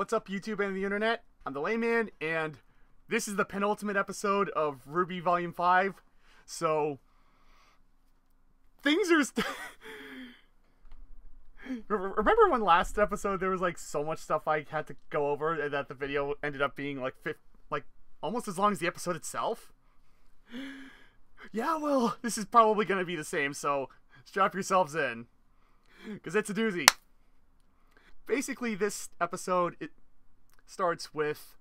What's up, YouTube and the internet? I'm the Layman, and this is the penultimate episode of RWBY Volume 5. So, things are remember when last episode there was like so much stuff I had to go over and that the video ended up being like almost as long as the episode itself? Yeah, well, this is probably going to be the same, so strap yourselves in, because it's a doozy. Basically, this episode, it starts with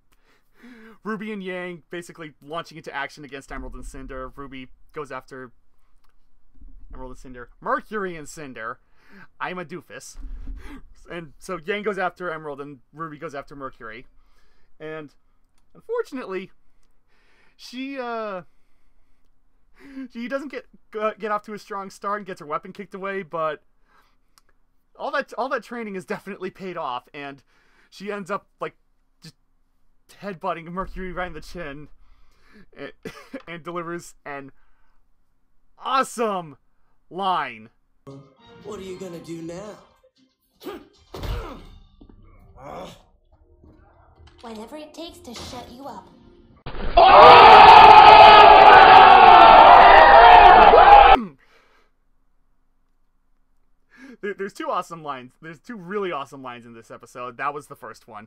RWBY and Yang basically launching into action against Emerald and Cinder. RWBY goes after Emerald and Cinder. Mercury and Cinder. I'm a doofus. And so Yang goes after Emerald and RWBY goes after Mercury. And unfortunately, she doesn't get off to a strong start and gets her weapon kicked away, but all that training has definitely paid off, and she ends up like just headbutting Mercury right in the chin, and delivers an awesome line. What are you gonna do now? Whatever it takes to shut you up. There's two awesome lines. There's two really awesome lines in this episode. That was the first one.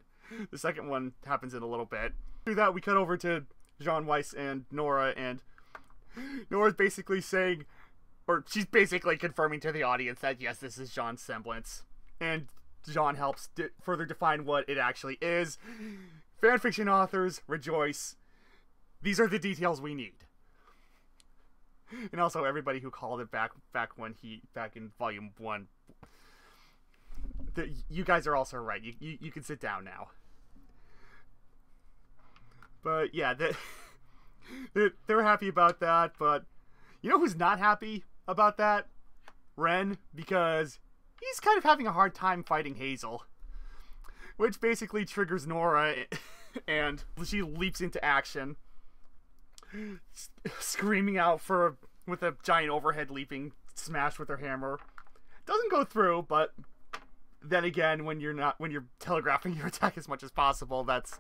The second one happens in a little bit. Through that, we cut over to Jean Weiss and Nora, and Nora's basically saying, or she's basically confirming to the audience that yes, this is Jean's semblance. And Jean helps further define what it actually is. Fanfiction authors, rejoice. These are the details we need. And also everybody who called it back in Volume 1. You guys are also right. You can sit down now. But yeah, they're happy about that. But you know who's not happy about that? Ren, because he's kind of having a hard time fighting Hazel, which basically triggers Nora, and she leaps into action, screaming out with a giant overhead leaping smash with her hammer. Doesn't go through, but then again, when you're telegraphing your attack as much as possible, that's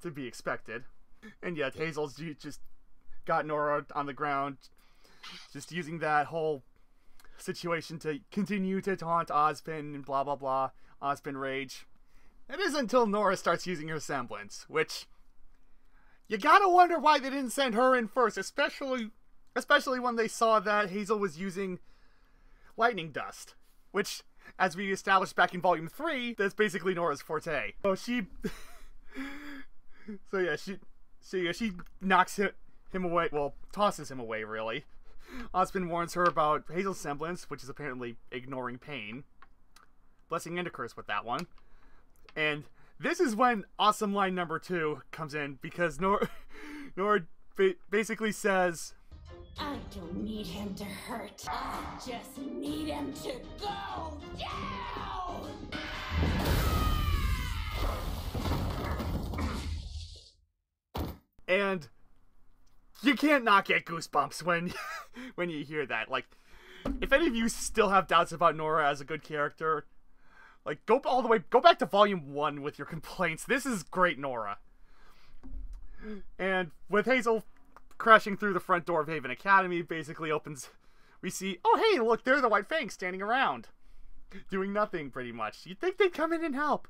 to be expected. And yet, Hazel's just got Nora on the ground, just using that whole situation to continue to taunt Ozpin and blah blah blah, Ozpin rage. It isn't until Nora starts using her semblance, which you gotta wonder why they didn't send her in first, especially when they saw that Hazel was using lightning dust, which, as we established back in Volume 3, that's basically Nora's forte. So she knocks him away, well, tosses him away, really. Ozpin warns her about Hazel's semblance, which is apparently ignoring pain. Blessing and a curse with that one. And this is when awesome line number 2 comes in, because Nora basically says, I don't need him to hurt. I just need him to go down! And you can't not get goosebumps when you hear that. Like, if any of you still have doubts about Nora as a good character, like, go back to Volume 1 with your complaints. This is great Nora. And with Hazel crashing through the front door of Haven Academy, basically we see, oh hey, look, there are the White Fangs standing around, doing nothing pretty much. You'd think they'd come in and help.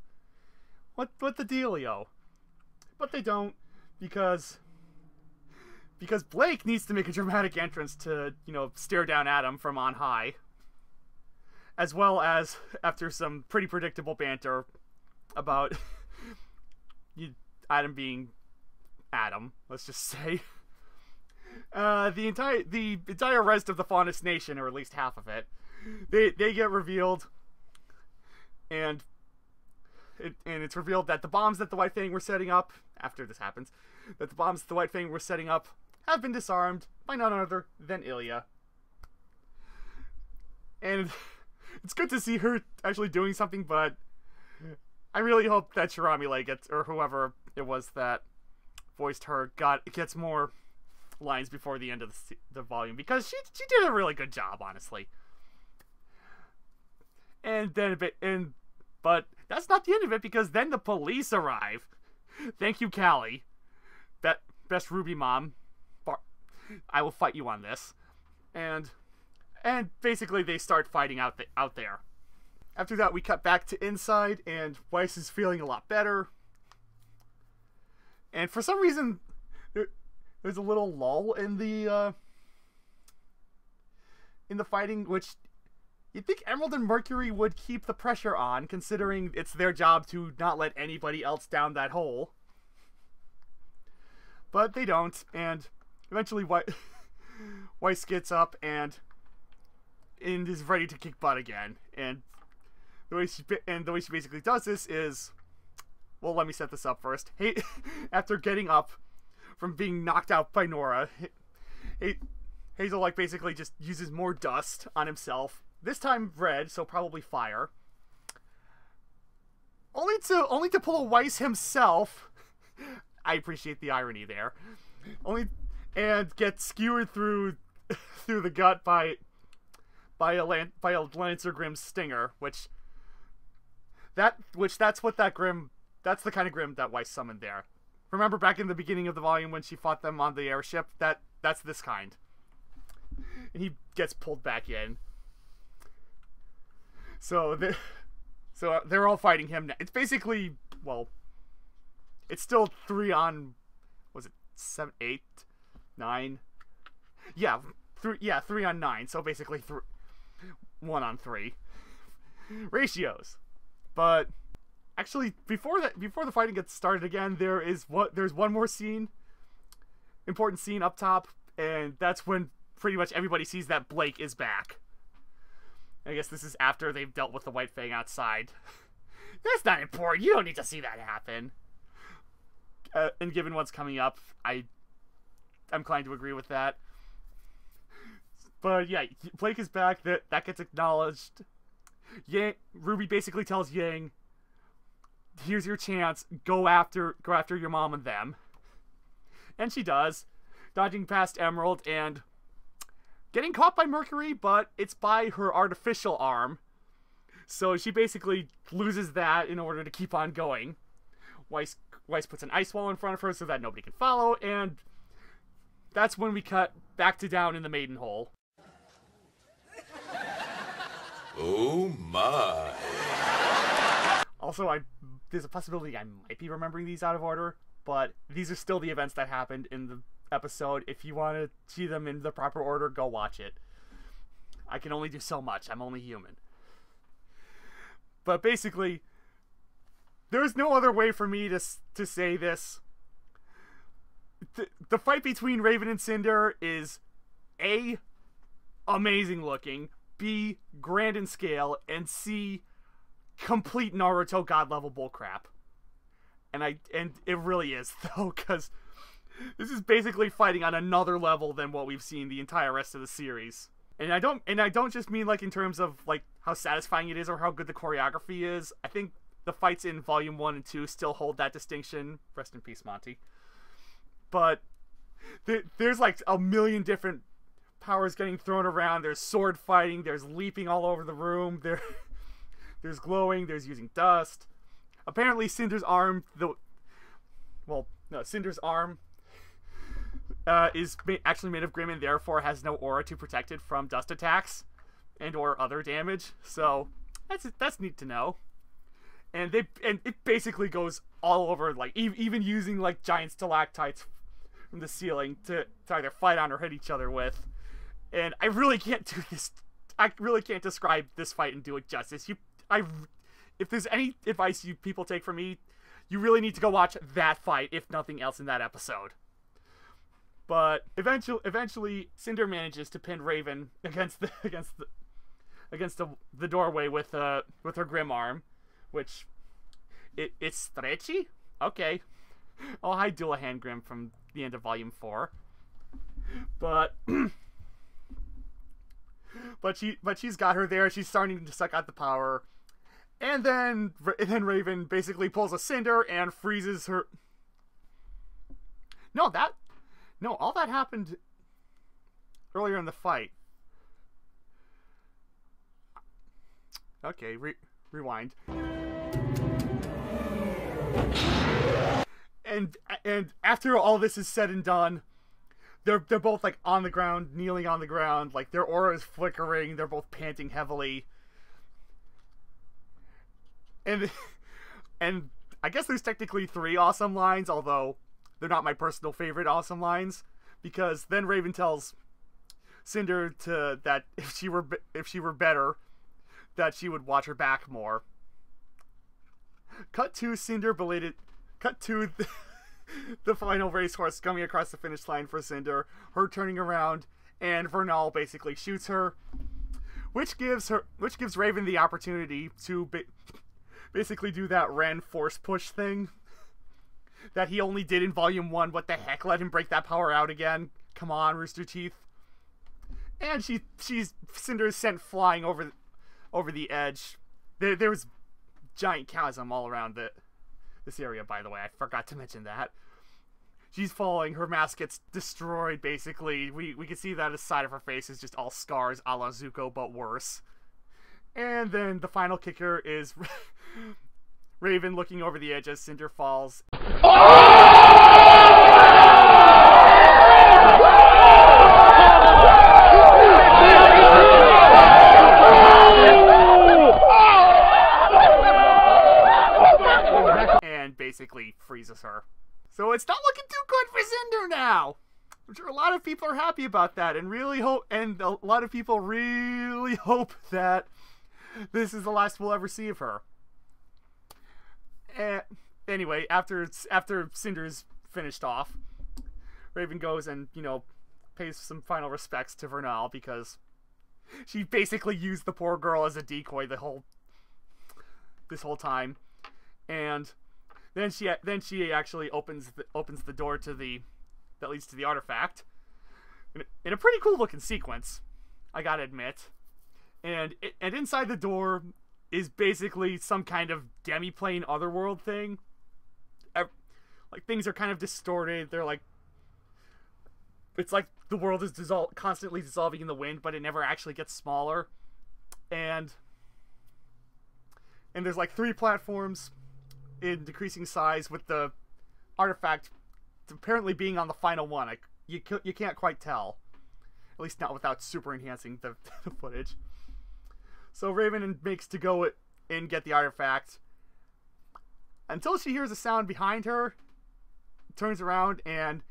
What the dealio? But they don't, because Blake needs to make a dramatic entrance to, stare down Adam from on high. As well as, after some pretty predictable banter about Adam being Adam, let's just say. The entire rest of the Faunus Nation, or at least half of it, they get revealed, and it's revealed that the bombs that the White Fang were setting up, after this happens, that the bombs that the White Fang were setting up have been disarmed by none other than Ilya. And it's good to see her actually doing something, but I really hope that Shiramile gets, or whoever it was that voiced her, gets more lines before the end of the volume, because she did a really good job, honestly. And then but that's not the end of it, because then the police arrive. Thank you, Callie. Best RWBY mom. I will fight you on this. And basically they start fighting out there. After that, we cut back to inside, and Weiss is feeling a lot better. And for some reason, there's a little lull in the fighting, which you'd think Emerald and Mercury would keep the pressure on, considering it's their job to not let anybody else down that hole. But they don't, and eventually Weiss gets up and is ready to kick butt again. And the way she basically does this is, well, let me set this up first. Hey, after getting up from being knocked out by Nora, Hazel like basically just uses more dust on himself. This time red, so probably fire. Only to pull a Weiss himself. I appreciate the irony there. And get skewered through the gut by a Lancer Grimm's stinger, that's the kind of Grimm that Weiss summoned there. Remember back in the beginning of the volume when she fought them on the airship? That's this kind. And he gets pulled back in. So they're all fighting him now. It's basically, well, it's still 3 on, was it 7, 8, 9? Yeah, 3 on 9. So basically 1 on 3 ratios. But actually, before the fighting gets started again, there's one more important scene up top, and that's when pretty much everybody sees that Blake is back. I guess this is after they've dealt with the White Fang outside. That's not important. You don't need to see that happen. And given what's coming up, I'm inclined to agree with that. But yeah, Blake is back. That gets acknowledged. RWBY basically tells Yang, here's your chance, go after your mom and them. And she does, dodging past Emerald and getting caught by Mercury, but it's by her artificial arm. So she basically loses that in order to keep on going. Weiss puts an ice wall in front of her so that nobody can follow, and that's when we cut back to down in the maiden hole. Oh my. Also, there's a possibility I might be remembering these out of order, but these are still the events that happened in the episode. If you want to see them in the proper order, go watch it. I can only do so much. I'm only human. But basically, there's no other way for me to say this. The fight between Raven and Cinder is A, amazing looking, B, grand in scale, and C, complete Naruto god level bullcrap. And it really is, though, because this is basically fighting on another level than what we've seen the entire rest of the series. And I don't just mean like in terms of like how satisfying it is or how good the choreography is. I think the fights in Volume 1 and 2 still hold that distinction. Rest in peace, Monty. But there's like a million different powers getting thrown around. There's sword fighting. There's leaping all over the room. There's glowing. There's using dust. Apparently, Cinder's arm, Cinder's arm is actually made of Grimm and therefore has no aura to protect it from dust attacks and or other damage. So that's neat to know. And it basically goes all over, like even using like giant stalactites from the ceiling to either fight on or hit each other with. And I really can't do this. I really can't describe this fight and do it justice. If there's any advice you people take from me, you really need to go watch that fight, if nothing else, in that episode. But eventually, Cinder manages to pin Raven against the doorway with her Grimm arm, which it's stretchy. Okay, oh hi Dullahan Grimm from the end of Volume 4, but she's got her there. She's starting to suck out the power. And then Raven basically pulls a Cinder and freezes her. No, all that happened earlier in the fight. Okay, rewind. And after all this is said and done, they're both like on the ground, kneeling on the ground, like their aura is flickering, they're both panting heavily. And I guess there's technically 3 awesome lines, although they're not my personal favorite awesome lines, because then Raven tells Cinder that if she were better, that she would watch her back more. Cut to the final racehorse coming across the finish line for Cinder, her turning around, and Vernal basically shoots her, which gives Raven the opportunity to basically do that Ren force push thing that he only did in Volume 1. What the heck? Let him break that power out again. Come on, Rooster Teeth. And Cinder is sent flying over the edge. There was giant chasm all around this area, by the way. I forgot to mention that. She's falling. Her mask gets destroyed, basically. We can see that the side of her face is just all scars a la Zuko, but worse. And then the final kicker is Raven looking over the edge as Cinder falls. And basically freezes her. So it's not looking too good for Cinder now. I'm sure a lot of people are happy about that, and a lot of people really hope that this is the last we'll ever see of her. Anyway, after Cinder's finished off, Raven goes and, pays some final respects to Vernal, because she basically used the poor girl as a decoy this whole time. And then she actually opens the door that leads to the artifact in a pretty cool looking sequence, I gotta admit. And inside the door is basically some kind of demi-plane otherworld thing. Like, things are kind of distorted. They're like, it's like the world is constantly dissolving in the wind, but it never actually gets smaller. And there's like 3 platforms in decreasing size, with the artifact apparently being on the final one. You can't quite tell, at least not without super enhancing the footage. So Raven makes to go and get the artifact until she hears a sound behind her, turns around, and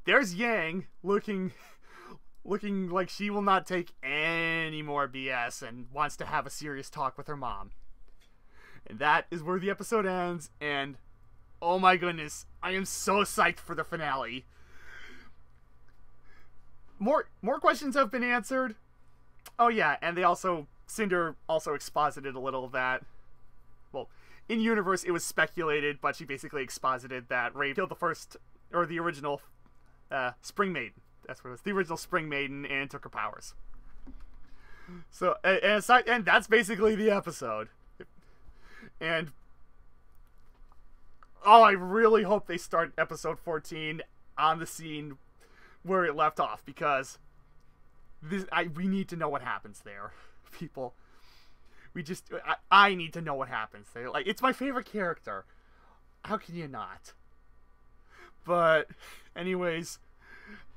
there's Yang looking like she will not take any more BS and wants to have a serious talk with her mom. And that is where the episode ends, and oh my goodness, I am so psyched for the finale. More questions have been answered. Oh yeah, and Cinder also exposited a little of that. Well, in universe it was speculated, but she basically exposited that Raven killed the original Spring Maiden. That's what it was, the original Spring Maiden, and took her powers. So, and that's basically the episode. And I really hope they start episode 14 on the scene where it left off, because we need to know what happens there, people. I need to know what happens there. Like, it's my favorite character. How can you not? But anyways,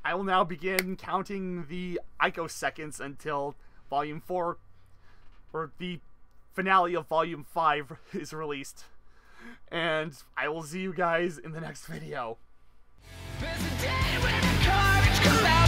I will now begin counting the icoseconds until Volume 4, or the finale of Volume 5, is released. And I will see you guys in the next video. There's a day when the courage comes out.